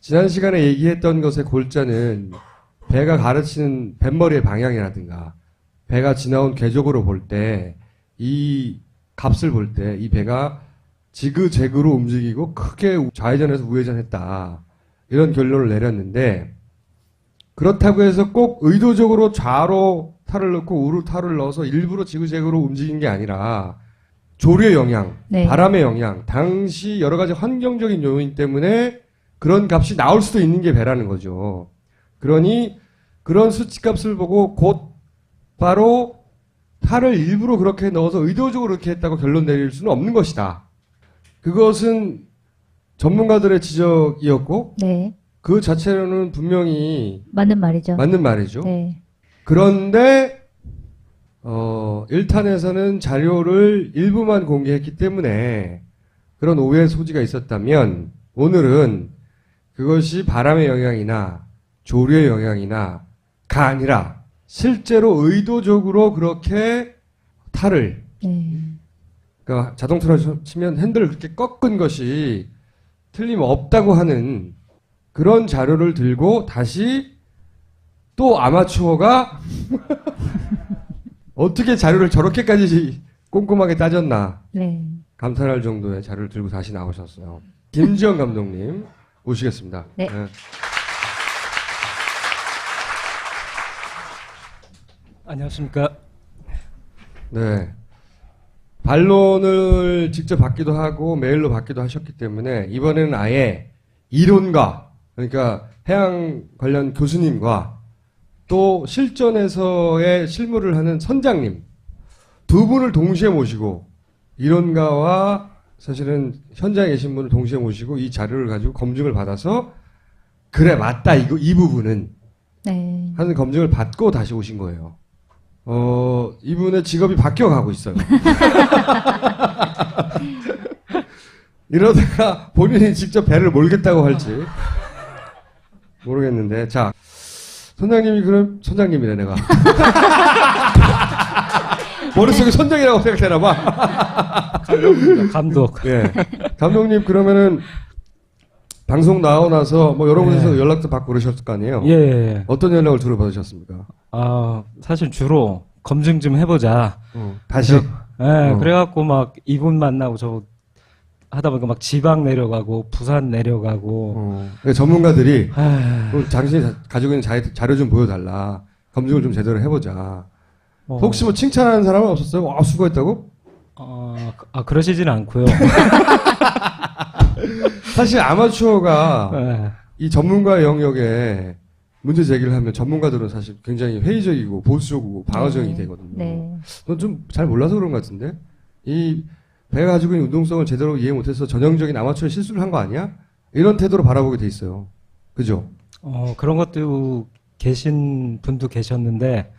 지난 시간에 얘기했던 것의 골자는 배가 가르치는 뱃머리의 방향이라든가 배가 지나온 궤적으로 볼 때 이 값을 볼 때 이 배가 지그재그로 움직이고 크게 좌회전해서 우회전했다. 이런 결론을 내렸는데 그렇다고 해서 꼭 의도적으로 좌로 탈을 넣고 우로 탈을 넣어서 일부러 지그재그로 움직인 게 아니라 조류의 영향, 네. 바람의 영향, 당시 여러 가지 환경적인 요인 때문에 그런 값이 나올 수도 있는 게 배라는 거죠. 그러니 그런 수치값을 보고 곧 바로 탈을 일부러 그렇게 넣어서 의도적으로 그렇게 했다고 결론 내릴 수는 없는 것이다. 그것은 전문가들의 지적이었고 네. 그 자체로는 분명히 맞는 말이죠. 맞는 말이죠. 네. 그런데 1탄에서는 자료를 일부만 공개했기 때문에 그런 오해의 소지가 있었다면 오늘은 그것이 바람의 영향이나 조류의 영향이나 가 아니라 실제로 의도적으로 그렇게 탈을 네. 그러니까 자동차로 치면 핸들을 그렇게 꺾은 것이 틀림없다고 하는 그런 자료를 들고 다시 또 아마추어가 어떻게 자료를 저렇게까지 꼼꼼하게 따졌나 네. 감탄할 정도의 자료를 들고 다시 나오셨어요. 김지영 감독님 모시겠습니다. 네. 안녕하십니까. 네. 반론을 직접 받기도 하고 메일로 받기도 하셨기 때문에 이번에는 아예 이론가 그러니까 해양 관련 교수님과 또 실전에서의 실무를 하는 선장님 두 분을 동시에 모시고 이론가와 사실은 현장에 계신 분을 동시에 모시고 이 자료를 가지고 검증을 받아서 그래 맞다 이 부분은 네. 하는 검증을 받고 다시 오신 거예요. 이분의 직업이 바뀌어가고 있어요. 이러다가 본인이 직접 배를 몰겠다고 할지 모르겠는데 자 선장님이 그럼 선장님이래 내가 머릿속에 선장이라고 생각되나봐. 감독. 예. 감독님 그러면은 방송 나오고 나서 뭐 여러 곳에서 연락도 받고 그러셨을 거 아니에요? 예, 예. 어떤 연락을 주로 받으셨습니까? 사실 주로 검증 좀 해보자. 다시? 예, 그래갖고 막 이분 만나고 저 하다 보니까 막 지방 내려가고 부산 내려가고. 그러니까 전문가들이 에이, 당신이 가지고 있는 자료 좀 보여달라. 검증을 좀 제대로 해보자. 혹시 뭐 칭찬하는 사람은 없었어요? 와, 수고했다고? 그러시진 않고요. 사실 아마추어가 예. 이 전문가의 영역에 문제 제기를 하면 전문가들은 사실 굉장히 회의적이고 보수적이고 방어적이 되거든요. 네. 넌 좀 잘 몰라서 그런 것 같은데? 이 배가 가지고 있는 운동성을 제대로 이해 못해서 전형적인 아마추어의 실수를 한 거 아니야? 이런 태도로 바라보게 돼 있어요. 그죠? 그런 것도 계신 분도 계셨는데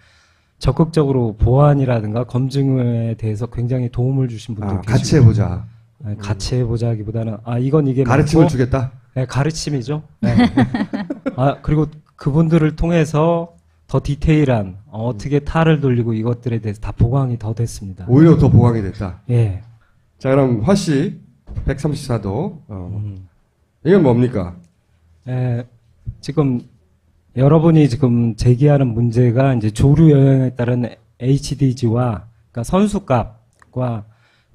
적극적으로 보완이라든가 검증에 대해서 굉장히 도움을 주신 분도 계시고. 같이 해보자. 네, 같이 해보자기보다는 이건 이게 가르침을 맞고, 주겠다? 네, 가르침이죠. 네. 그리고 그분들을 통해서 더 디테일한 어떻게 탈을 돌리고 이것들에 대해서 다 보강이 더 됐습니다. 오히려 더 보강이 됐다. 예. 자, 그럼 화씨 134도. 이건 뭡니까? 예, 지금 여러분이 지금 제기하는 문제가 이제 조류 영향에 따른 HDG와 그러니까 선수값과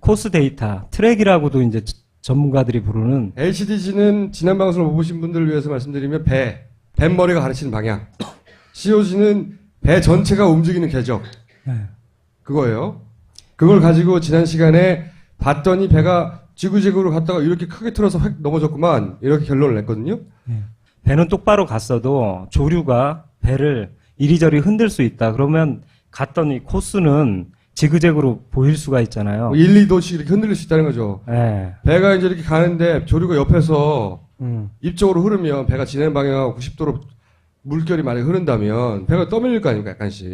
코스 데이터, 트랙이라고도 이제 전문가들이 부르는 HDG는 지난 방송을 못 보신 분들을 위해서 말씀드리면 뱃머리가 가르치는 방향. COG는 배 전체가 움직이는 궤적. 예. 그거예요. 그걸 가지고 지난 시간에 봤더니 배가 지그재그로 갔다가 이렇게 크게 틀어서 획 넘어졌구만. 이렇게 결론을 냈거든요. 배는 똑바로 갔어도 조류가 배를 이리저리 흔들 수 있다. 그러면 갔더니 코스는 지그재그로 보일 수가 있잖아요. 1, 2도씩 이렇게 흔들릴 수 있다는 거죠. 예. 배가 이제 이렇게 가는데 조류가 옆에서 음. 입쪽으로 흐르면 배가 진행 방향하고 90도로 물결이 많이 흐른다면 배가 떠밀릴 거 아닙니까? 약간씩.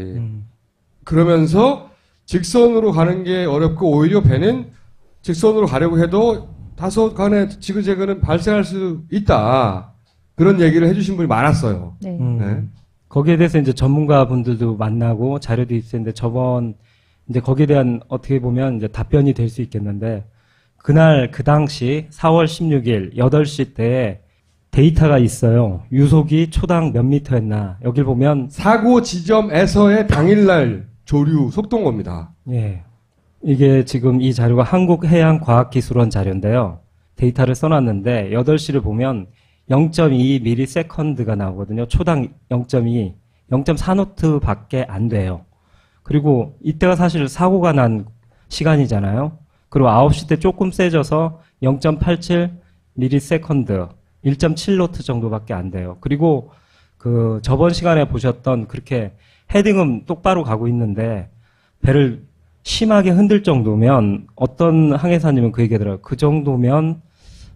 그러면서 직선으로 가는 게 어렵고 오히려 배는 직선으로 가려고 해도 다소 간의 지그재그는 발생할 수 있다. 그런 얘기를 해주신 분이 많았어요. 네. 네. 거기에 대해서 이제 전문가 분들도 만나고 자료도 있었는데 저번 이제 거기에 대한 어떻게 보면 이제 답변이 될 수 있겠는데 그날 그 당시 4월 16일 8시 때 데이터가 있어요. 유속이 초당 몇 미터 했나. 여길 보면 사고 지점에서의 당일날 조류 속도인 겁니다. 예. 이게 지금 이 자료가 한국해양과학기술원 자료인데요. 데이터를 써놨는데 8시를 보면 0.2ms가 나오거든요. 초당 0.2, 0.4노트 밖에 안 돼요. 그리고 이때가 사실 사고가 난 시간이잖아요. 그리고 9시 때 조금 세져서 0.87ms, 1.7노트 정도밖에 안 돼요. 그리고 그 저번 시간에 보셨던 그렇게 헤딩은 똑바로 가고 있는데 배를 심하게 흔들 정도면 어떤 항해사님은 그 얘기하더라고요. 그 정도면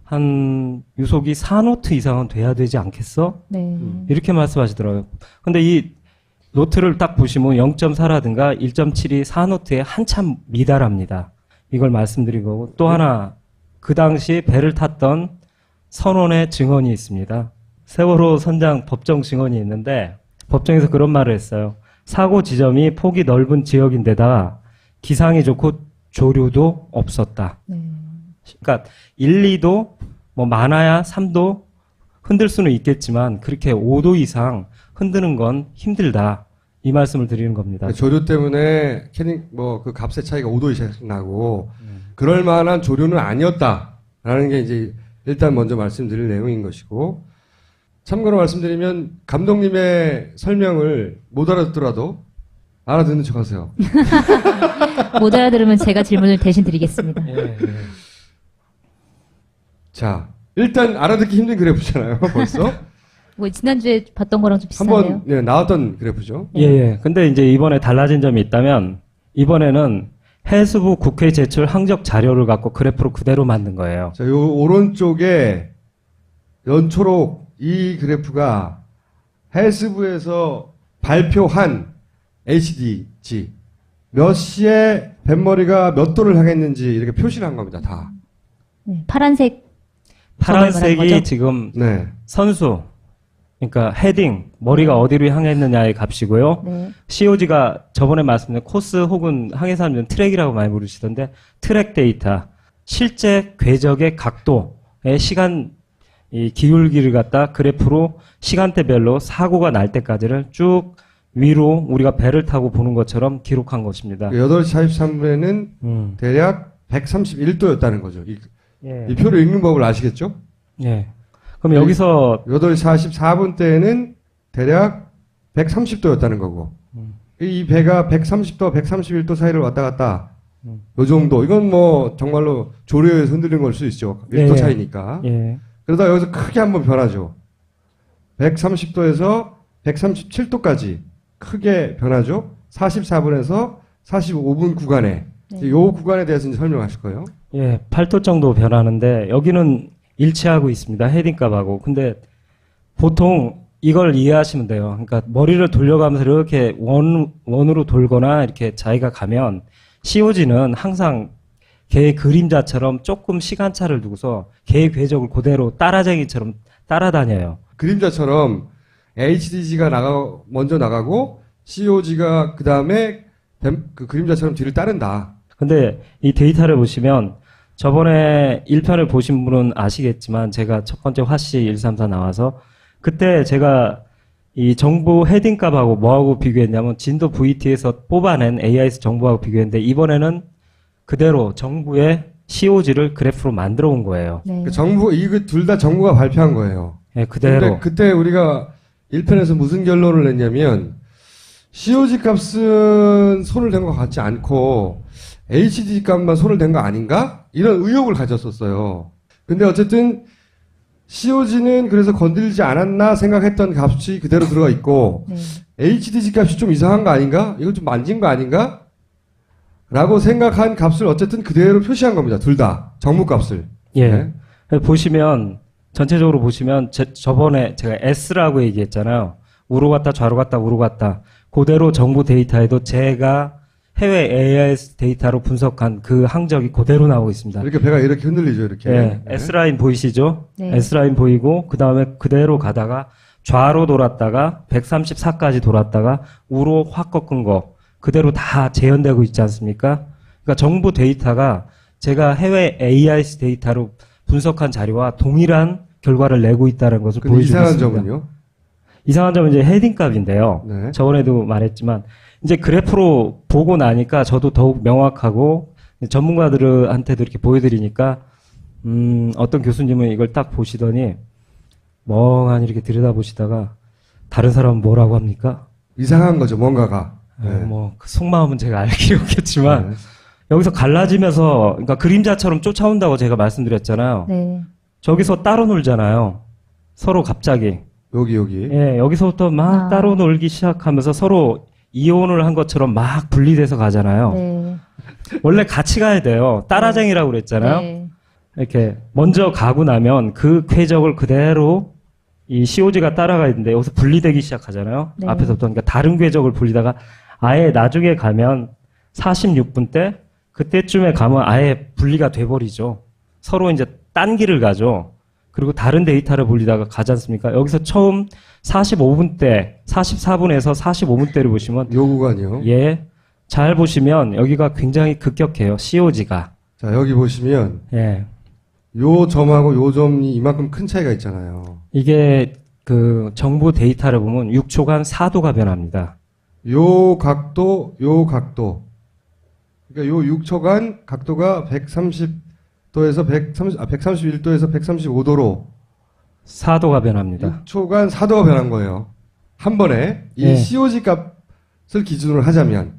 한 유속이 4노트 이상은 돼야 되지 않겠어? 네. 이렇게 말씀하시더라고요. 근데 이 노트를 딱 보시면 0.4라든가 1.7이 4노트에 한참 미달합니다. 이걸 말씀드린 거고 또 하나 그 당시 배를 탔던 선원의 증언이 있습니다. 세월호 선장 법정 증언이 있는데 법정에서 그런 말을 했어요. 사고 지점이 폭이 넓은 지역인데다가 기상이 좋고 조류도 없었다. 네. 그러니까 1, 2도 뭐 많아야 3도 흔들 수는 있겠지만 그렇게 5도 이상 흔드는 건 힘들다. 이 말씀을 드리는 겁니다. 조류 때문에 캐닝 그 값의 차이가 5도 이상씩 나고 그럴 만한 조류는 아니었다라는 게 이제 일단 먼저 말씀드릴 내용인 것이고 참고로 말씀드리면 감독님의 설명을 못 알아듣더라도 알아듣는 척하세요. 못 알아들으면 제가 질문을 대신 드리겠습니다. 예. 자, 일단 알아듣기 힘든 그래프잖아요, 벌써. 뭐 지난주에 봤던 거랑 좀 비슷한데요. 한번 나왔던 그래프죠. 예. 근데 이제 이번에 달라진 점이 있다면 이번에는 해수부 국회에 제출 항적 자료를 갖고 그래프로 그대로 만든 거예요. 자, 요 오른쪽에 연초록 이 그래프가 해수부에서 발표한 HDG 몇 시에 뱃머리가 몇 도를 향했는지 이렇게 표시를 한 겁니다. 다. 네, 파란색 파란색이 거죠? 지금 네. 선수, 그러니까 헤딩, 머리가 어디로 향했느냐의 값이고요. 네. COG가 저번에 말씀드린 코스 혹은 항해사님들은 트랙이라고 많이 부르시던데 트랙 데이터, 실제 궤적의 각도의 시간 이 기울기를 갖다 그래프로 시간대별로 사고가 날 때까지를 쭉 위로 우리가 배를 타고 보는 것처럼 기록한 것입니다. 8시 43분에는 대략 131도였다는 거죠. 예. 이 표를 읽는 법을 아시겠죠? 예. 그럼 여기서 8시 44분 때는 대략 130도였다는 거고 이 배가 130도, 131도 사이를 왔다 갔다 요 정도. 이건 뭐 정말로 조류에서 흔들리는 걸 수 있죠. 1도 예. 차이니까. 예. 그러다 여기서 크게 한번 변하죠. 130도에서 137도까지 크게 변하죠. 44분에서 45분 구간에 네. 요 구간에 대해서 이제 설명하실 거예요. 예, 8도 정도 변하는데 여기는 일치하고 있습니다. 헤딩값하고. 근데 보통 이걸 이해하시면 돼요. 그러니까 머리를 돌려가면서 이렇게 원으로 돌거나 이렇게 자기가 가면 COG는 항상 개의 그림자처럼 조금 시간차를 두고서 개의 궤적을 그대로 따라쟁이처럼 따라다녀요. 그림자처럼 HDG가 먼저 나가고 COG가 그 다음에 그 그림자처럼 뒤를 따른다. 근데 이 데이터를 보시면 저번에 1편을 보신 분은 아시겠지만 제가 첫 번째 화씨 134 나와서 그때 제가 이 정부 헤딩값하고 뭐하고 비교했냐면 진도 VT에서 뽑아낸 AIS 정보하고 비교했는데 이번에는 그대로 정부의 COG를 그래프로 만들어 온 거예요. 네. 이거 둘 다 정부가 발표한 거예요. 예, 그대로. 근데 그때 우리가 1편에서 무슨 결론을 냈냐면 COG 값은 손을 댄 것 같지 않고 HDG 값만 손을 댄 거 아닌가? 이런 의혹을 가졌었어요. 근데 어쨌든 COG는 그래서 건들지 않았나 생각했던 값이 그대로 들어가 있고 네. HDG 값이 좀 이상한 거 아닌가? 이거 좀 만진 거 아닌가? 라고 생각한 값을 어쨌든 그대로 표시한 겁니다. 둘 다. 정무 값을. 예. 네. 보시면 전체적으로 보시면 저번에 제가 S라고 얘기했잖아요. 우로 갔다 좌로 갔다 우로 갔다. 그대로 정부 데이터에도 제가 해외 AIS 데이터로 분석한 그 항적이 그대로 나오고 있습니다. 이렇게 배가 이렇게 흔들리죠. 이렇게. 예, 네. S라인 보이시죠? 네. S라인 보이고 그 다음에 그대로 가다가 좌로 돌았다가 134까지 돌았다가 우로 확 꺾은 거 그대로 다 재현되고 있지 않습니까? 그러니까 정부 데이터가 제가 해외 AIS 데이터로 분석한 자료와 동일한 결과를 내고 있다는 것을 근데 보여주고 이상한 있습니다. 점은요? 이상한 점은 이제 헤딩 값인데요. 네. 저번에도 말했지만 이제 그래프로 보고 나니까 저도 더욱 명확하고 전문가들한테도 이렇게 보여드리니까 어떤 교수님은 이걸 딱 보시더니 멍하니 이렇게 들여다보시다가 다른 사람은 뭐라고 합니까? 이상한 거죠, 뭔가가. 그 속마음은 제가 알 길이 없겠지만 네. 여기서 갈라지면서 그러니까 그림자처럼 쫓아온다고 제가 말씀드렸잖아요. 네. 저기서 따로 놀잖아요. 서로 갑자기. 여기. 예, 여기서부터 막 아. 따로 놀기 시작하면서 서로 이혼을 한 것처럼 막 분리돼서 가잖아요. 네. 원래 같이 가야 돼요. 따라쟁이라고 그랬잖아요. 네. 이렇게 먼저 가고 나면 그 궤적을 그대로 이 COG가 따라가야 되는데 여기서 분리되기 시작하잖아요. 네. 앞에서부터. 그러니까 다른 궤적을 분리다가 아예 나중에 가면 46분 때 그때쯤에 가면 아예 분리가 돼버리죠. 서로 이제 딴 길을 가죠. 그리고 다른 데이터를 분리다가 가지 않습니까? 여기서 처음 45분 때, 44분에서 45분 때를 보시면 요 구간이요. 예, 잘 보시면 여기가 굉장히 급격해요. COG가. 자, 여기 보시면 예. 요 점하고 요 점이 이만큼 큰 차이가 있잖아요. 이게 그 정보 데이터를 보면 6초간 4도가 변합니다. 요 각도. 그러니까 요 6초간 각도가 130도에서 131도에서 135도로 4도가 변합니다. 6초간 4도가 변한 거예요. 한 번에 이 네. COG 값을 기준으로 하자면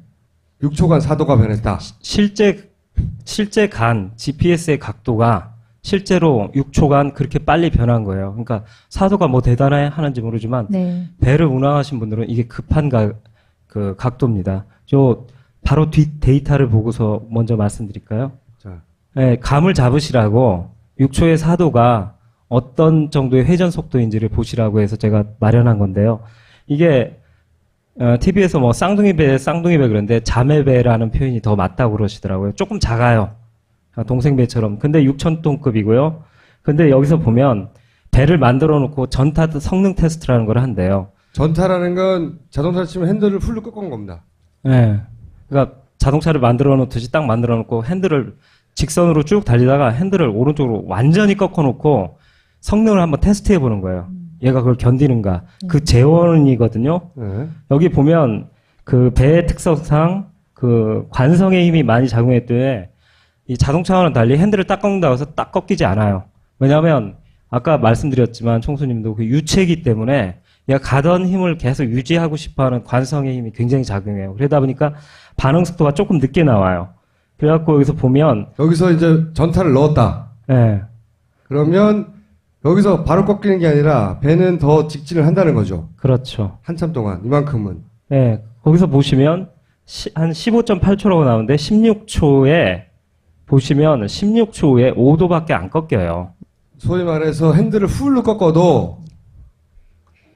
6초간 4도가 변했다. 실제 간 GPS의 각도가 실제로 6초간 그렇게 빨리 변한 거예요. 그러니까 4도가 뭐 대단해 하는지 모르지만 네. 배를 운항하신 분들은 이게 급한 그 각도입니다. 바로 뒷 데이터를 보고서 먼저 말씀드릴까요? 자, 네, 감을 잡으시라고 6초의 4도가 어떤 정도의 회전 속도인지를 보시라고 해서 제가 마련한 건데요. 이게 TV에서 뭐 쌍둥이배 그러는데 자매배라는 표현이 더 맞다고 그러시더라고요. 조금 작아요. 동생배처럼. 근데 6,000톤급이고요. 근데 여기서 보면 배를 만들어 놓고 전타 성능 테스트라는 걸 한대요. 전타라는 건 자동차를 치면 핸들을 풀로 꺾은 겁니다. 네. 그러니까 자동차를 만들어 놓듯이 딱 만들어 놓고 핸들을 직선으로 쭉 달리다가 핸들을 오른쪽으로 완전히 꺾어 놓고 성능을 한번 테스트해 보는 거예요. 얘가 그걸 견디는가. 그 재원이거든요. 네. 여기 보면 그 배의 특성상 그 관성의 힘이 많이 작용했더니 이 자동차와는 달리 핸들을 딱 꺾는다고 해서 딱 꺾이지 않아요. 왜냐하면 아까 말씀드렸지만 총수님도 그 유체이기 때문에 얘가 가던 힘을 계속 유지하고 싶어하는 관성의 힘이 굉장히 작용해요. 그러다 보니까 반응 속도가 조금 늦게 나와요. 그래갖고 여기서 보면 여기서 이제 전타를 넣었다. 예, 그러면 여기서 바로 꺾이는 게 아니라 배는 더 직진을 한다는 거죠. 그렇죠. 한참 동안 이만큼은. 예, 거기서 보시면 한 15.8초라고 나오는데 16초에 보시면 16초 후에 5도밖에 안 꺾여요. 소위 말해서 핸들을 풀로 꺾어도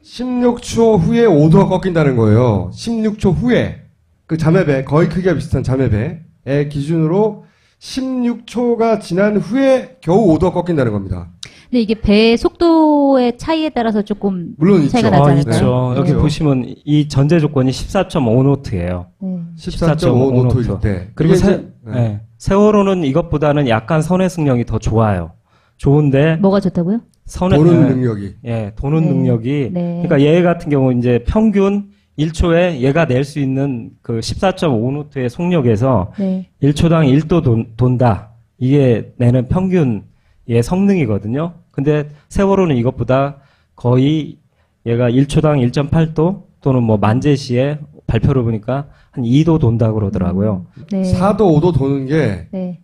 16초 후에 5도가 꺾인다는 거예요. 16초 후에 그 자매배 거의 크기가 비슷한 자매배의 기준으로 16초가 지난 후에 겨우 5도가 꺾인다는 겁니다. 근데 이게 배의 속도의 차이에 따라서 조금 물론 있죠. 차이가 나지 않을까요? 있죠. 여기 네. 보시면 이 전제 조건이 14.5노트예요. 네. 14.5노트일 때. 그리고 이게 이제, 네. 세월호는 이것보다는 약간 선회 승력이 더 좋아요. 좋은데 뭐가 좋다고요? 보는 능력이. 예, 도는 네. 능력이 네. 그러니까 얘 같은 경우 이제 평균 1초에 얘가 낼 수 있는 그 14.5노트의 속력에서 네. 1초당 1도 돈다. 이게 내는 평균 의 성능이거든요. 근데 세월호는 이것보다 거의 얘가 1초당 1.8도 또는 뭐 만제시에 발표를 보니까 한 2도 돈다고 그러더라고요. 네. 4도, 5도 도는 게 네.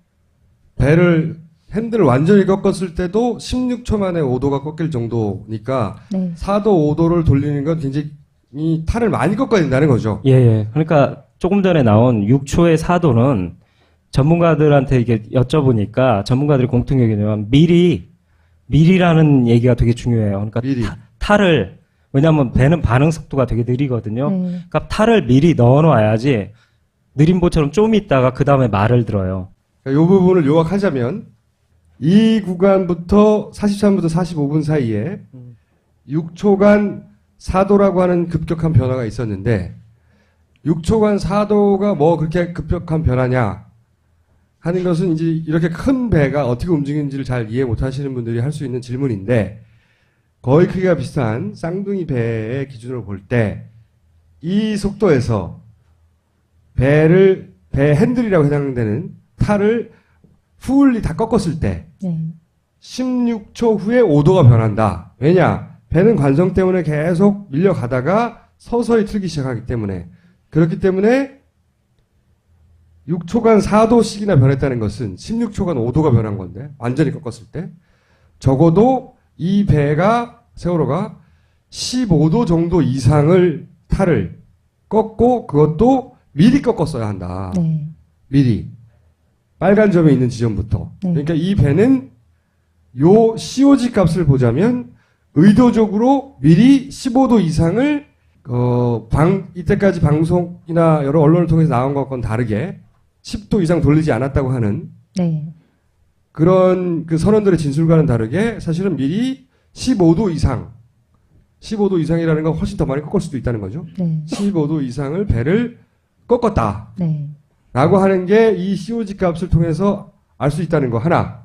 배를 핸들을 완전히 꺾었을 때도 16초 만에 5도가 꺾일 정도니까 네. 4도, 5도를 돌리는 건 굉장히 탈을 많이 꺾어야 된다는 거죠. 예, 예. 그러니까 조금 전에 나온 6초의 4도는 전문가들한테 이게 여쭤보니까 전문가들이 공통 얘기냐면 미리라는 얘기가 되게 중요해요. 그러니까 미리. 탈을 왜냐하면 배는 반응 속도가 되게 느리거든요. 네. 그러니까 탈을 미리 넣어놔야지 느림보처럼 좀 있다가 그 다음에 말을 들어요. 그러니까 이 부분을 요약하자면 이 구간부터 43분부터 45분 사이에 6초간 4도라고 하는 급격한 변화가 있었는데 6초간 4도가 뭐 그렇게 급격한 변화냐 하는 것은 이제 이렇게 큰 배가 어떻게 움직이는지를 잘 이해 못 하시는 분들이 할 수 있는 질문인데 거의 크기가 비슷한 쌍둥이 배의 기준으로 볼 때 이 속도에서 배 핸들이라고 해당되는 탈을 풀리 다 꺾었을 때 네. 16초 후에 5도가 변한다. 왜냐? 배는 관성 때문에 계속 밀려가다가 서서히 틀기 시작하기 때문에. 그렇기 때문에 6초간 4도씩이나 변했다는 것은 16초간 5도가 변한 건데, 완전히 꺾었을 때. 적어도 이 배가, 세월호가 15도 정도 이상을 탈을 꺾고 그것도 미리 꺾었어야 한다. 네. 미리. 빨간 점에 있는 지점부터. 네. 그러니까 이 배는 요 COG 값을 보자면 의도적으로 미리 15도 이상을 이때까지 방송이나 여러 언론을 통해서 나온 것과는 다르게 10도 이상 돌리지 않았다고 하는 네. 그런 그 선원들의 진술과는 다르게 사실은 미리 15도 이상이라는 건 훨씬 더 많이 꺾을 수도 있다는 거죠. 네. 15도 이상을 배를 꺾었다. 네. 라고 하는 게 이 COG 값을 통해서 알 수 있다는 거 하나.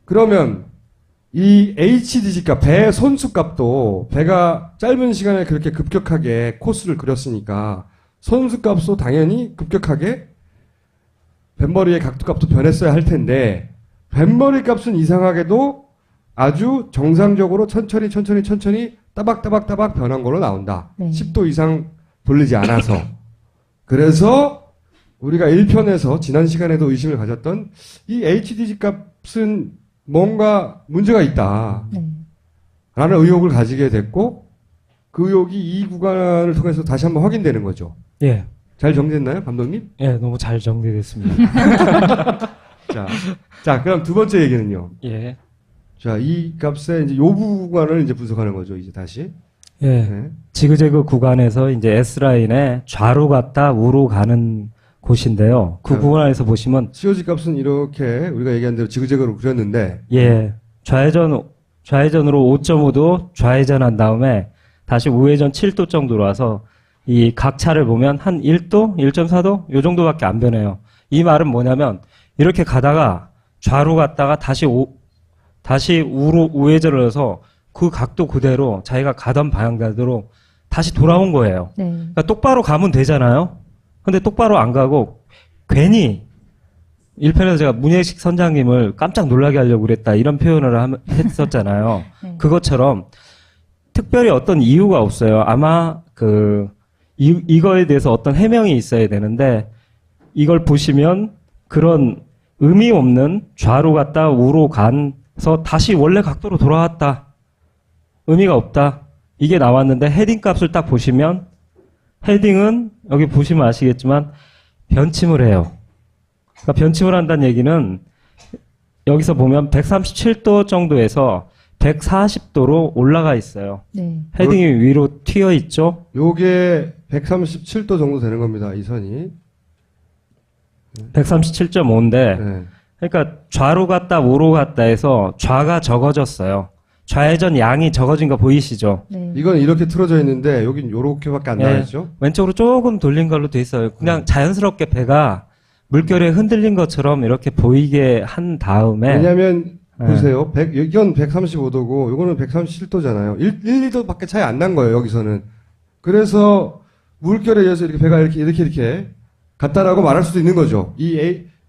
그러면 이 HDG 값, 배 손수 값도 배가 짧은 시간에 그렇게 급격하게 코스를 그렸으니까 손수 값도 당연히 급격하게 뱃머리의 각도 값도 변했어야 할 텐데 뱃머리 값은 이상하게도 아주 정상적으로 천천히 따박따박 변한 걸로 나온다. 네. 10도 이상 돌리지 않아서. 그래서 우리가 1편에서 지난 시간에도 의심을 가졌던 이 HDG 값은 뭔가 문제가 있다. 네. 라는 의혹을 가지게 됐고 그 의혹이 이 구간을 통해서 다시 한번 확인되는 거죠. 예. 잘 정리됐나요, 감독님? 예, 너무 잘 정리됐습니다. 자, 그럼 두 번째 얘기는요. 예. 자, 이 값의 이제 요 구간을 이제 분석하는 거죠, 이제 다시. 예. 네. 지그재그 구간에서 이제 S라인에 좌로 갔다 우로 가는 곳인데요. 그 네. 구간에서 보시면 COG 값은 이렇게 우리가 얘기한 대로 지그재그로 그렸는데 예. 좌회전으로 5.5도 좌회전한 다음에 다시 우회전 7도 정도로 와서 이 각차를 보면 한 1도, 1.4도 요 정도밖에 안 변해요. 이 말은 뭐냐면 이렇게 가다가 좌로 갔다가 다시 우로 우회전을 해서 그 각도 그대로 자기가 가던 방향대로 다시 돌아온 거예요. 네. 그러니까 똑바로 가면 되잖아요. 근데 똑바로 안 가고 괜히 1편에서 제가 문예식 선장님을 깜짝 놀라게 하려고 그랬다 이런 표현을 했었잖아요. 네. 그것처럼 특별히 어떤 이유가 없어요. 아마 이거에 대해서 어떤 해명이 있어야 되는데 이걸 보시면 그런 의미 없는 좌로 갔다 우로 가서 다시 원래 각도로 돌아왔다. 의미가 없다. 이게 나왔는데 헤딩 값을 딱 보시면 헤딩은 여기 보시면 아시겠지만 변침을 해요. 그러니까 변침을 한다는 얘기는 여기서 보면 137도 정도에서 140도로 올라가 있어요. 네. 헤딩이 위로 튀어 있죠. 요게 137도 정도 되는 겁니다, 이 선이. 137.5인데 네. 그러니까 좌로 갔다 우로 갔다 해서 좌가 적어졌어요. 좌회전 양이 적어진 거 보이시죠? 네. 이건 이렇게 틀어져 있는데 여긴 요렇게밖에 안 예. 나와 있죠. 왼쪽으로 조금 돌린 걸로 돼 있어요. 그냥 자연스럽게 배가 물결에 흔들린 것처럼 이렇게 보이게 한 다음에 왜냐면 네. 보세요. 이건 135도고 요거는 137도잖아요. 2도밖에 차이 안 난 거예요, 여기서는. 그래서 물결에 의해서 이렇게 배가 이렇게 갔다라고 말할 수도 있는 거죠.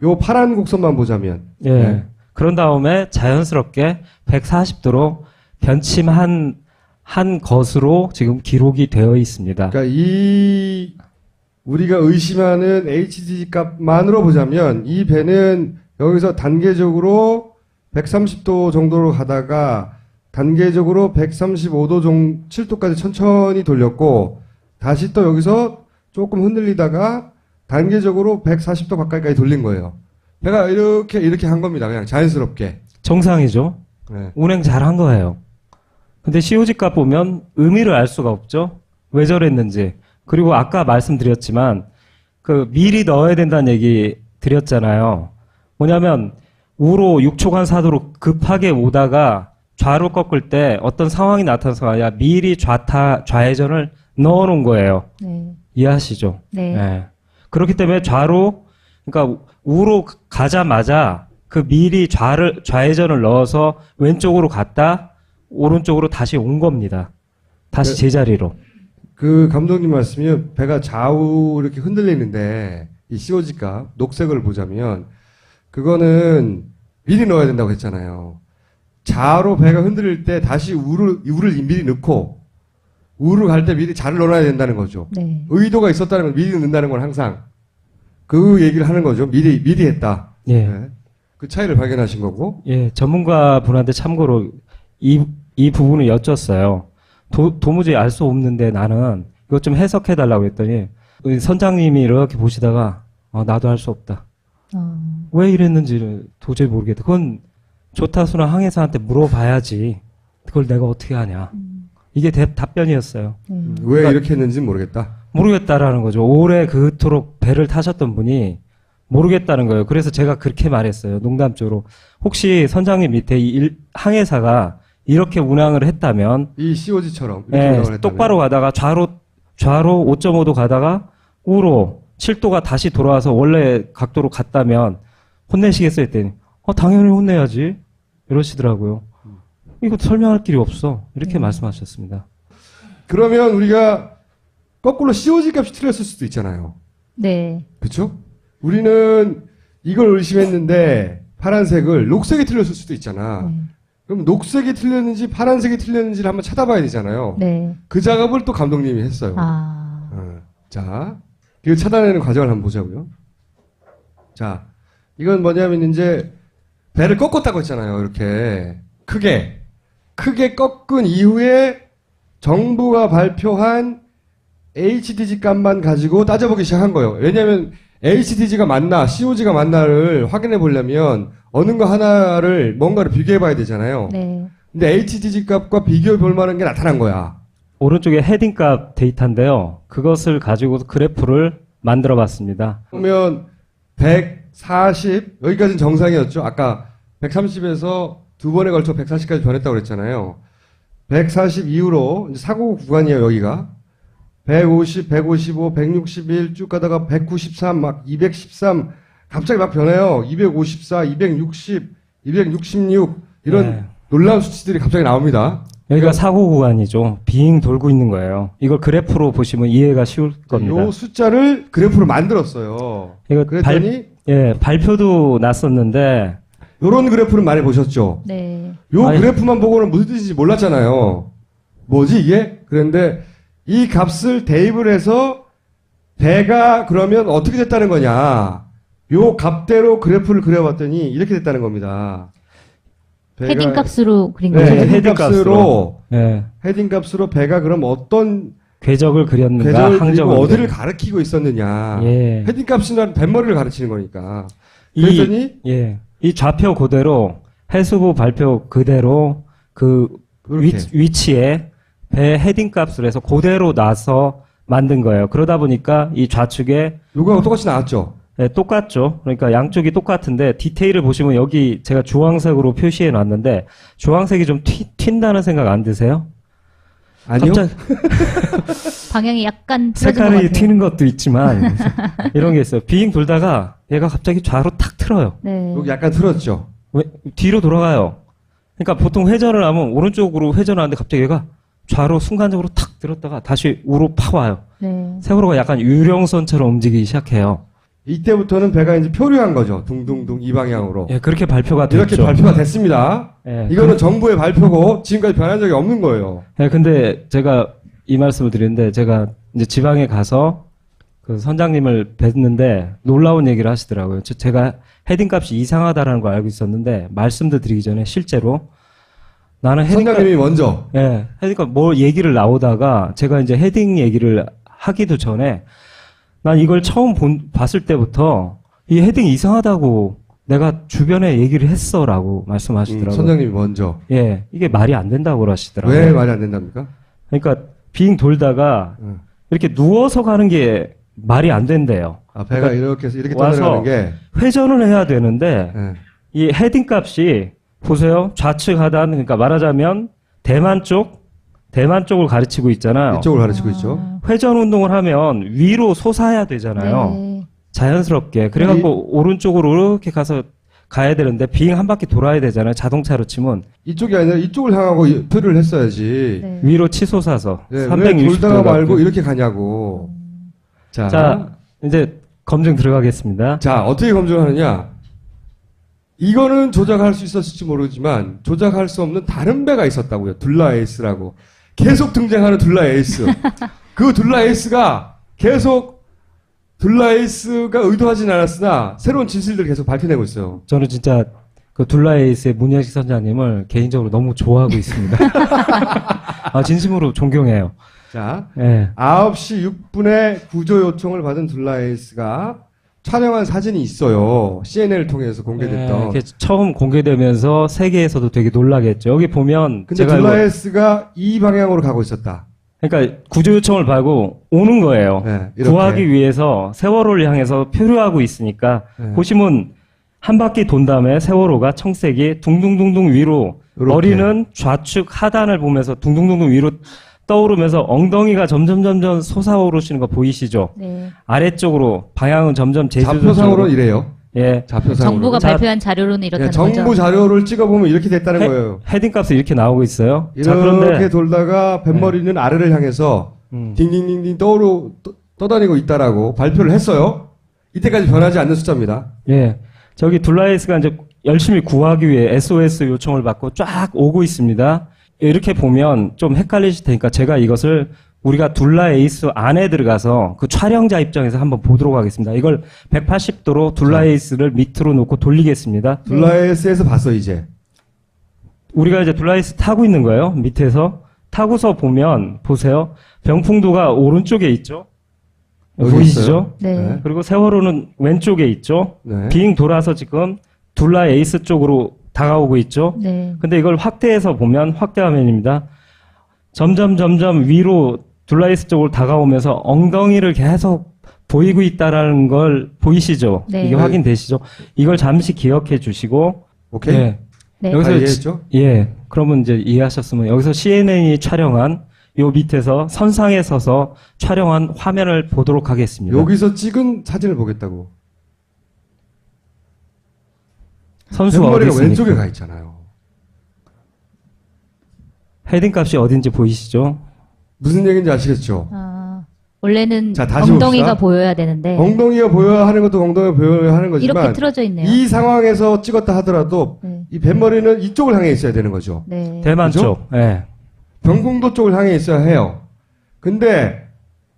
요 파란 곡선만 보자면. 예. 네. 그런 다음에 자연스럽게 140도로 변침한 것으로 지금 기록이 되어 있습니다. 그러니까 우리가 의심하는 HDG 값만으로 보자면 이 배는 여기서 단계적으로 130도 정도로 가다가 단계적으로 135도 7도까지 천천히 돌렸고 다시 또 여기서 조금 흔들리다가 단계적으로 140도 가까이까지 돌린 거예요. 배가 이렇게 한 겁니다. 그냥 자연스럽게. 정상이죠. 네. 운행 잘 한 거예요. 근데 COG 값 보면 의미를 알 수가 없죠. 왜 저랬는지. 그리고 아까 말씀드렸지만 미리 넣어야 된다는 얘기 드렸잖아요. 뭐냐면 우로 6초간 4도로 급하게 오다가 좌로 꺾을 때 어떤 상황이 나타나서 아니라 미리 좌회전을 넣어 놓은 거예요. 네. 이해하시죠? 네. 네. 그렇기 때문에 그러니까 우로 가자마자 미리 좌회전을 넣어서 왼쪽으로 갔다 오른쪽으로 다시 온 겁니다. 다시 네. 제자리로. 그 감독님 말씀이 배가 좌우 이렇게 흔들리는데 이 COG 값 녹색을 보자면 그거는 미리 넣어야 된다고 했잖아요. 좌로 배가 흔들릴 때 다시 우를 미리 넣고 우로 갈 때 미리 좌를 넣어야 된다는 거죠. 네. 의도가 있었다는 걸 미리 넣는다는 건 항상 그 얘기를 하는 거죠. 미리 했다. 예. 네. 그 차이를 발견하신 거고. 예, 전문가 분한테 참고로 이 부분을 여쭸어요. 도무지 알 수 없는데 나는 이것 좀 해석해 달라고 했더니 우리 선장님이 이렇게 보시다가 나도 할 수 없다. 왜 이랬는지를 도저히 모르겠다. 그건 조타수나 항해사한테 물어봐야지. 그걸 내가 어떻게 하냐. 이게 답변이었어요. 왜 이렇게 했는지는 모르겠다. 모르겠다라는 거죠. 오래 그토록 배를 타셨던 분이 모르겠다는 거예요. 그래서 제가 그렇게 말했어요. 농담적으로. 혹시 선장님 밑에 항해사가 이렇게 운항을 했다면 이 COG처럼 이렇게 예, 운항을 했다면. 똑바로 가다가 좌로 5.5도 가다가 우로 7도가 다시 돌아와서 원래 각도로 갔다면 혼내시겠어요? 했더니 당연히 혼내야지 이러시더라고요. 이거 설명할 길이 없어 이렇게 말씀하셨습니다. 그러면 우리가 거꾸로 COG 값이 틀렸을 수도 있잖아요. 네. 그렇죠? 우리는 이걸 의심했는데 파란색을 녹색이 틀렸을 수도 있잖아. 그럼 녹색이 틀렸는지 파란색이 틀렸는지를 한번 찾아봐야 되잖아요. 네. 그 작업을 또 감독님이 했어요. 자, 이거 찾아내는 과정을 한번 보자고요. 자, 이건 뭐냐면 이제 배를 꺾었다고 했잖아요. 이렇게 크게 꺾은 이후에 정부가 발표한 HDG 값만 가지고 따져보기 시작한 거예요. 왜냐하면 HDG가 맞나 COG가 맞나를 확인해 보려면 어느 거 하나를 뭔가를 비교해 봐야 되잖아요. 네. 근데 HDG 값과 비교해 볼 만한 게 나타난 거야. 오른쪽에 헤딩값 데이터인데요. 그것을 가지고 그래프를 만들어 봤습니다. 그러면 140 여기까지는 정상이었죠. 아까 130에서 두 번에 걸쳐 140까지 변했다고 그랬잖아요. 140 이후로 이제 사고 구간이에요. 여기가 150, 155, 161 쭉 가다가 193, 막 213 갑자기 막 변해요. 254, 260, 266 이런 네. 놀라운 수치들이 갑자기 나옵니다. 여기가 사고 구간이죠. 빙 돌고 있는 거예요. 이걸 그래프로 보시면 이해가 쉬울 겁니다. 이 숫자를 그래프로 만들었어요. 이거 그랬더니 발표도 났었는데 이런 그래프는 많이 보셨죠? 네. 요 그래프만 보고는 무슨 뜻인지 몰랐잖아요. 뭐지 이게? 그런데 이 값을 대입을 해서 배가 그러면 어떻게 됐다는 거냐. 요 값대로 그래프를 그려봤더니 이렇게 됐다는 겁니다. 헤딩 값으로 그린 네, 거죠. 헤딩 값으로 네. 헤딩 값으로 배가 그럼 어떤 궤적을 그렸는가, 궤적을 그리고 항적을 어디를 그렸는가. 가리키고 있었느냐. 예. 헤딩 값이란 뱃머리를 가르치는 거니까. 그랬더니 이 좌표 그대로 해수부 발표 그대로 그 이렇게. 위치에 배 헤딩 값을 해서 그대로 놔서 만든 거예요. 그러다 보니까 이 좌측에 요거하고 똑같이 나왔죠. 네, 똑같죠. 그러니까 양쪽이 똑같은데 디테일을 보시면 여기 제가 주황색으로 표시해 놨는데 주황색이 좀 튄다는 생각 안 드세요? 아니요. 갑자기 방향이 약간 틀어진 것 색깔이 같아요. 튀는 것도 있지만 이런 게 있어요. 비행 돌다가 얘가 갑자기 좌로 탁 틀어요. 네. 여기 약간 틀었죠. 뒤로 돌아가요. 그러니까 보통 회전을 하면 오른쪽으로 회전하는데 갑자기 얘가 좌로 순간적으로 탁 들었다가 다시 우로 파 와요. 네. 세월호가 약간 유령선처럼 움직이기 시작해요. 이때부터는 배가 이제 표류한 거죠. 둥둥둥 이 방향으로. 예, 그렇게 발표가 됐죠. 이렇게 발표가 됐습니다. 예, 이거는 정부의 발표고 지금까지 변한 적이 없는 거예요. 예, 근데 제가 이 말씀을 드리는데 제가 이제 지방에 가서 그 선장님을 뵀는데 놀라운 얘기를 하시더라고요. 제가 헤딩 값이 이상하다라는 걸 알고 있었는데 말씀도 드리기 전에 실제로 나는 헤딩 값, 선장님이 먼저 예, 헤딩 값뭐 얘기를 나오다가 제가 이제 헤딩 얘기를 하기도 전에 난 이걸 처음 봤을 때부터 이 헤딩 이상하다고 내가 주변에 얘기를 했어라고 말씀하시더라고요. 선장님이 먼저. 예, 이게 말이 안 된다고 하시더라고요. 왜 말이 안 된답니까? 그러니까 빙 돌다가 이렇게 누워서 가는 게 말이 안 된대요. 아, 배가 그러니까 이렇게 해서 이렇게 와서 떠내려가는 게. 회전을 해야 되는데 예. 이 헤딩 값이 보세요. 좌측 하단 그러니까 말하자면 대만 쪽을 가르치고 있잖아요. 이쪽을 가르치고 있죠. 회전 운동을 하면 위로 솟아야 되잖아요. 네. 자연스럽게. 그래갖고 오른쪽으로 이렇게 가서 가야 되는데 비행 한 바퀴 돌아야 되잖아요. 자동차로 치면 이쪽이 아니라 이쪽을 향하고 표류를 했어야지. 네. 위로 치솟아서 네, 왜 360도 돌다가 말고 이렇게 가냐고. 자, 이제 검증 들어가겠습니다. 자, 어떻게 검증하느냐? 이거는 조작할 수 있었을지 모르지만 조작할 수 없는 다른 배가 있었다고요. 둘라 에이스라고. 계속 등장하는 둘라 에이스. 그 둘라 에이스가 계속 둘라 에이스가 의도하진 않았으나 새로운 진실들을 계속 밝혀내고 있어요. 저는 진짜 그 둘라에이스의 문현식 선장님을 개인적으로 너무 좋아하고 있습니다. 아, 진심으로 존경해요. 자, 예. 9시 6분에 구조 요청을 받은 둘라 에이스가 촬영한 사진이 있어요. CNN을 통해서 공개됐던. 이게 처음 공개되면서 세계에서도 되게 놀라겠죠. 여기 보면 근데 제가 둘라 에이스가 이 방향으로 가고 있었다. 그러니까 구조 요청을 받고 오는 거예요. 네, 이렇게. 구하기 위해서 세월호를 향해서 표류하고 있으니까 네. 보시면 한 바퀴 돈 다음에 세월호가 청색이 둥둥둥둥 위로 이렇게. 머리는 좌측 하단을 보면서 둥둥둥둥 위로 떠오르면서 엉덩이가 점점 솟아오르시는 거 보이시죠? 네. 아래쪽으로 방향은 점점 제주도 좌표상으로는 쪽으로. 이래요. 예. 좌표상으로. 정부가 자, 발표한 자료로는 이렇다는 네, 정부 거죠. 자료를 찍어보면 이렇게 됐다는 거예요. 헤딩 값이 이렇게 나오고 있어요. 이렇게 자, 그런데 돌다가 뱃머리는 아래를 향해서 딩딩딩딩 떠다니고 있다라고 발표를 했어요. 이때까지 변하지 않는 숫자입니다. 예. 저기 둘라에이스가 이제 열심히 구하기 위해 SOS 요청을 받고 쫙 오고 있습니다. 이렇게 보면 좀 헷갈리실 테니까 제가 이것을 우리가 둘라에이스 안에 들어가서 그 촬영자 입장에서 한번 보도록 하겠습니다. 이걸 180도로 둘라에이스를 밑으로 놓고 돌리겠습니다. 둘라에이스에서 봤어 이제. 우리가 이제 둘라에이스 타고 있는 거예요. 밑에서. 타고서 보면 보세요. 병풍도가 오른쪽에 있죠. 여기 보이시죠? 있어요? 네. 그리고 세월호는 왼쪽에 있죠. 네. 빙 돌아서 지금 둘라에이스 쪽으로 다가오고 있죠. 네. 근데 이걸 확대해서 보면 확대 화면입니다. 점점 위로 둘라에이스 쪽으로 다가오면서 엉덩이를 계속 보이고 있다라는 걸 보이시죠? 네. 이게 네. 확인되시죠? 이걸 잠시 기억해 주시고 오케이. 예. 네. 여기서 이해했죠? 예. 그러면 이제 이해하셨으면 여기서 CNN이 촬영한 요 밑에서 선상에 서서 촬영한 화면을 보도록 하겠습니다. 여기서 찍은 사진을 보겠다고. 선수가 어디 뱃머리가 있습니까? 왼쪽에 가 있잖아요. 헤딩 값이 어딘지 보이시죠? 무슨 얘기인지 아시겠죠? 아, 원래는 자, 다시 엉덩이가 봅시다. 보여야 되는데 엉덩이가 보여야 하는 것도 엉덩이가 보여야 하는 거지만 이렇게 틀어져 있네요. 이 상황에서 찍었다 하더라도 네. 이 뱃머리는 이쪽을 향해 있어야 되는 거죠. 네. 대만 그죠? 쪽. 예. 병풍도 쪽을 향해 있어야 해요. 근데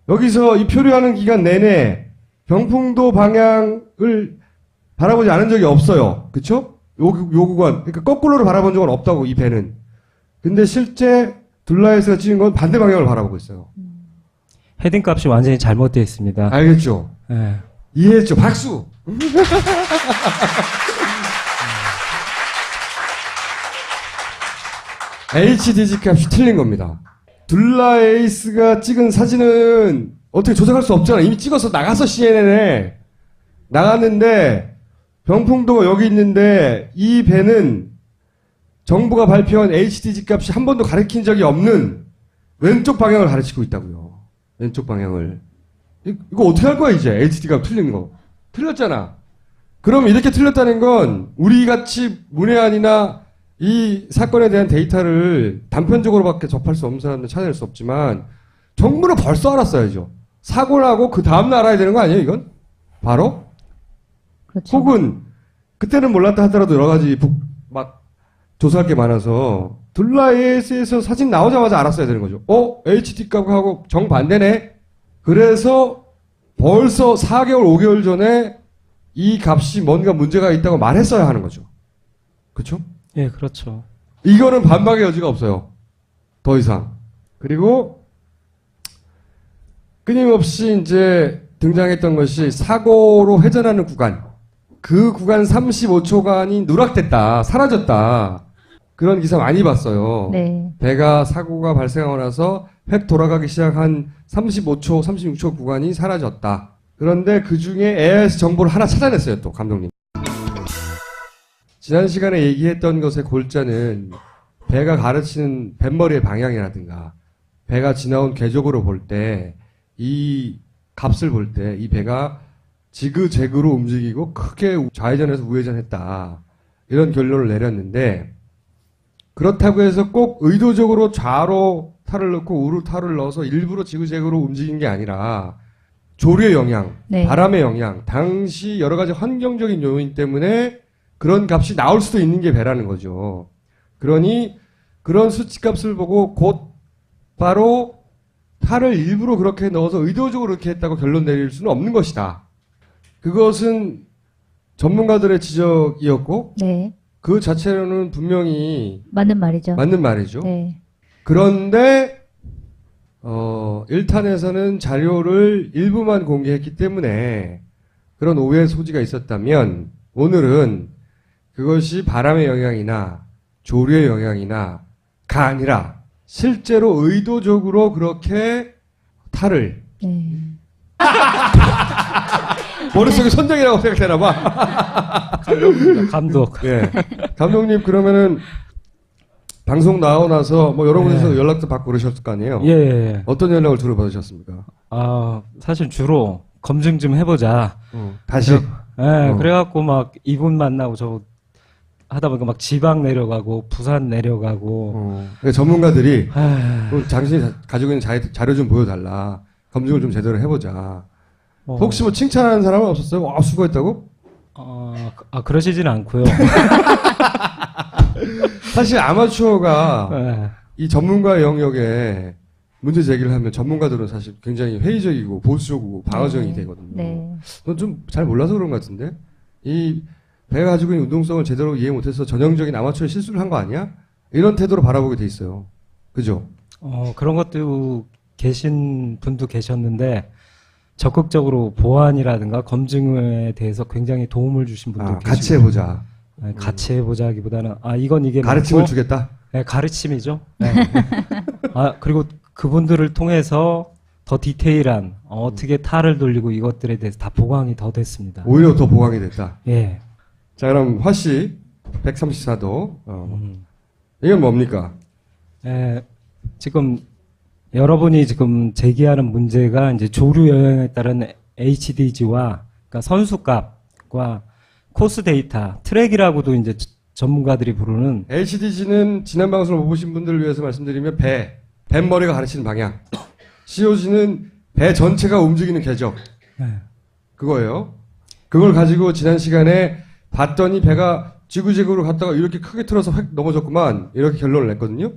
여기서 이 표류하는 기간 내내 병풍도 방향을 바라보지 않은 적이 없어요. 그쵸? 요 구간. 그러니까 거꾸로를 바라본 적은 없다고, 이 배는. 근데 실제 둘라에서 찍은 건 반대 방향을 바라보고 있어요. 헤딩 값이 완전히 잘못되어 있습니다. 알겠죠? 예. 이해했죠? 박수! HDG 값이 틀린 겁니다. 둘라에이스가 찍은 사진은 어떻게 조작할 수 없잖아. 이미 찍어서 나가서 CNN에 나갔는데 병풍도가 여기 있는데 이 배는 정부가 발표한 HDG 값이 한 번도 가리킨 적이 없는 왼쪽 방향을 가르치고 있다고요. 왼쪽 방향을. 이거 어떻게 할 거야 이제 HDG 값 틀린 거. 틀렸잖아. 그럼 이렇게 틀렸다는 건 우리같이 문외한이나 이 사건에 대한 데이터를 단편적으로밖에 접할 수 없는 사람들은 찾아낼 수 없지만 정부는 벌써 알았어야죠. 사고를 하고 그 다음날 알아야 되는 거 아니에요 이건? 바로? 그렇죠. 혹은 그때는 몰랐다 하더라도 여러 가지 막 조사할 게 많아서 둘라에이스에서 사진 나오자마자 알았어야 되는 거죠. HD 값하고 정반대네? 그래서 벌써 4개월, 5개월 전에 이 값이 뭔가 문제가 있다고 말했어야 하는 거죠. 그쵸? 예, 그렇죠. 이거는 반박의 여지가 없어요. 더 이상. 그리고 끊임없이 이제 등장했던 것이 사고로 회전하는 구간. 그 구간 35초간이 누락됐다. 사라졌다. 그런 기사 많이 봤어요. 네. 배가 사고가 발생하고 나서 획 돌아가기 시작한 35초, 36초 구간이 사라졌다. 그런데 그 중에 AIS 정보를 하나 찾아냈어요, 또, 감독님. 지난 시간에 얘기했던 것의 골자는 배가 가르치는 뱃머리의 방향이라든가 배가 지나온 궤적으로 볼 때 이 값을 볼 때 이 배가 지그재그로 움직이고 크게 좌회전해서 우회전했다. 이런 결론을 내렸는데 그렇다고 해서 꼭 의도적으로 좌로 탈을 넣고 우로 탈을 넣어서 일부러 지그재그로 움직인 게 아니라 조류의 영향, 네. 바람의 영향, 당시 여러 가지 환경적인 요인 때문에 그런 값이 나올 수도 있는 게 배라는 거죠. 그러니 그런 수치값을 보고 곧바로 탈을 일부러 그렇게 넣어서 의도적으로 그렇게 했다고 결론 내릴 수는 없는 것이다. 그것은 전문가들의 지적이었고 네. 그 자체로는 분명히 맞는 말이죠. 맞는 말이죠. 네. 그런데 1탄에서는 자료를 일부만 공개했기 때문에 그런 오해의 소지가 있었다면 오늘은 그것이 바람의 영향이나 조류의 영향이나 가 아니라 실제로 의도적으로 그렇게 탈을 네. 머릿속에 선장이라고 생각되나 봐. 감독. 예. 감독님 그러면은 방송 나오고 나서 뭐 여러 군데서 네. 연락도 받고 그러셨을 거 아니에요? 예, 예. 어떤 연락을 주로 받으셨습니까? 사실 주로 검증 좀 해보자. 다시. 예, 그래갖고 막 이분 만나고 저 하다 보니까 막 지방 내려가고 부산 내려가고. 그러니까 전문가들이 에휴, 그럼 당신이 가지고 있는 자료 좀 보여달라. 검증을 좀 제대로 해보자. 혹시 뭐 칭찬하는 사람은 없었어요? 와, 수고했다고? 그러시진 않고요. 사실 아마추어가 예. 이 전문가 영역에 문제 제기를 하면 전문가들은 사실 굉장히 회의적이고 보수적이고 방어적이 네. 되거든요. 네. 넌 좀 잘 몰라서 그런 것 같은데? 이 배가 가지고 있는 운동성을 제대로 이해 못해서 전형적인 아마추어 실수를 한 거 아니야? 이런 태도로 바라보게 돼 있어요. 그죠? 그런 것도 계신 분도 계셨는데 적극적으로 보완이라든가 검증에 대해서 굉장히 도움을 주신 분도 계시고. 같이 해보자. 네, 같이 해보자기보다는 이건 이게 가르침을 맞고, 주겠다? 네, 가르침이죠. 네. 그리고 그분들을 통해서 더 디테일한 어떻게 탈을 돌리고 이것들에 대해서 다 보강이 더 됐습니다. 오히려 더 보강이 됐다. 예. 자, 그럼 화씨 134도. 이건 뭡니까? 예, 지금 여러분이 지금 제기하는 문제가 이제 조류 영향에 따른 HDG와 그러니까 선수값과 코스 데이터, 트랙이라고도 이제 전문가들이 부르는 HDG는 지난 방송을 못 보신 분들을 위해서 말씀드리면 뱃머리가 가르치는 방향. COG는 배 전체가 움직이는 궤적. 예. 그거예요. 그걸 가지고 지난 시간에 봤더니 배가 지그재그로 갔다가 이렇게 크게 틀어서 획 넘어졌구만. 이렇게 결론을 냈거든요.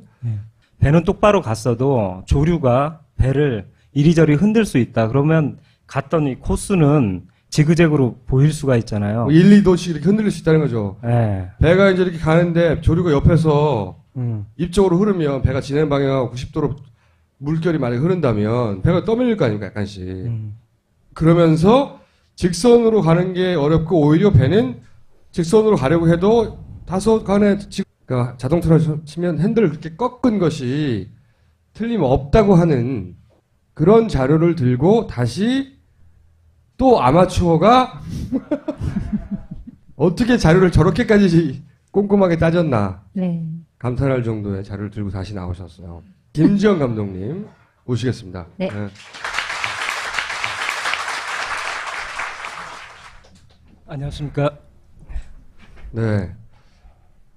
배는 똑바로 갔어도 조류가 배를 이리저리 흔들 수 있다. 그러면 갔더니 코스는 지그재그로 보일 수가 있잖아요. 1, 2도씩 이렇게 흔들릴 수 있다는 거죠. 예. 배가 이제 이렇게 가는데 조류가 옆에서 음. 입쪽으로 흐르면 배가 진행 방향하고 90도로 물결이 만약에 흐른다면 배가 떠밀릴 거 아닙니까? 약간씩. 그러면서 직선으로 가는 게 어렵고 오히려 배는 직선으로 가려고 해도 다소간에 그러니까 자동차로 치면 핸들을 그렇게 꺾은 것이 틀림없다고 하는 그런 자료를 들고 다시 또 아마추어가 어떻게 자료를 저렇게까지 꼼꼼하게 따졌나 네. 감탄할 정도의 자료를 들고 다시 나오셨어요. 김지영 감독님 모시겠습니다. 네. 안녕하십니까. 네.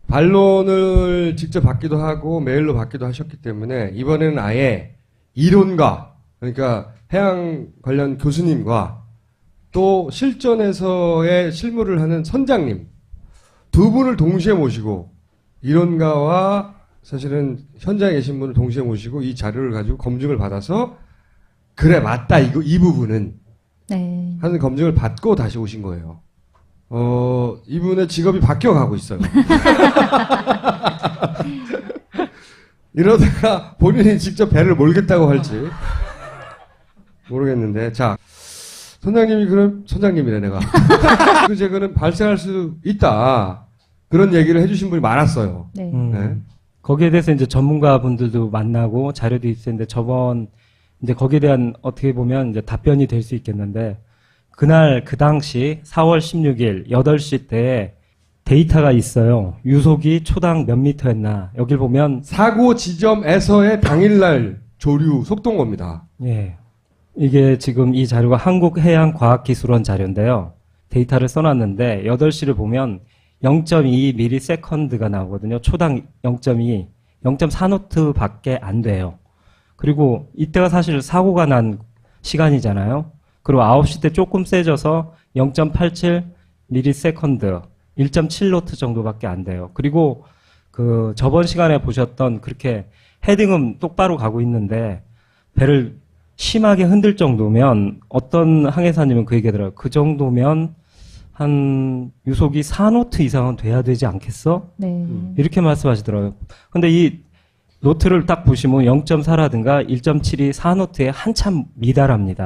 반론을 직접 받기도 하고 메일로 받기도 하셨기 때문에 이번에는 아예 이론가 그러니까 해양 관련 교수님과 또 실전에서의 실무를 하는 선장님 두 분을 동시에 모시고 이론가와 사실은 현장에 계신 분을 동시에 모시고 이 자료를 가지고 검증을 받아서 그래 맞다 이 부분은 네. 하는 검증을 받고 다시 오신 거예요. 이분의 직업이 바뀌어가고 있어요. 이러다가 본인이 직접 배를 몰겠다고 할지 모르겠는데, 자, 선장님이 그럼, 선장님이래, 내가. 그 제거는 발생할 수 있다. 그런 얘기를 해주신 분이 많았어요. 네. 네. 거기에 대해서 이제 전문가분들도 만나고 자료도 있었는데 이제 거기에 대한 어떻게 보면 이제 답변이 될 수 있겠는데 그날 그 당시 4월 16일 8시 때 데이터가 있어요. 유속이 초당 몇 미터였나. 여길 보면 사고 지점에서의 당일날 조류 속도인 겁니다. 예. 이게 지금 이 자료가 한국해양과학기술원 자료인데요. 데이터를 써놨는데 8시를 보면 0.2ms가 나오거든요. 초당 0.2, 0.4노트 밖에 안 돼요. 그리고 이때가 사실 사고가 난 시간이잖아요. 그리고 9시 때 조금 세져서 0.87ms, 1.7노트 정도밖에 안 돼요. 그리고 그 저번 시간에 보셨던 그렇게 헤딩은 똑바로 가고 있는데 배를 심하게 흔들 정도면 어떤 항해사님은 그 얘기하더라고요. 그 정도면 한 유속이 4노트 이상은 돼야 되지 않겠어? 네. 이렇게 말씀하시더라고요. 근데 이 노트를 딱 보시면 0.4라든가 1.7이 4노트에 한참 미달합니다.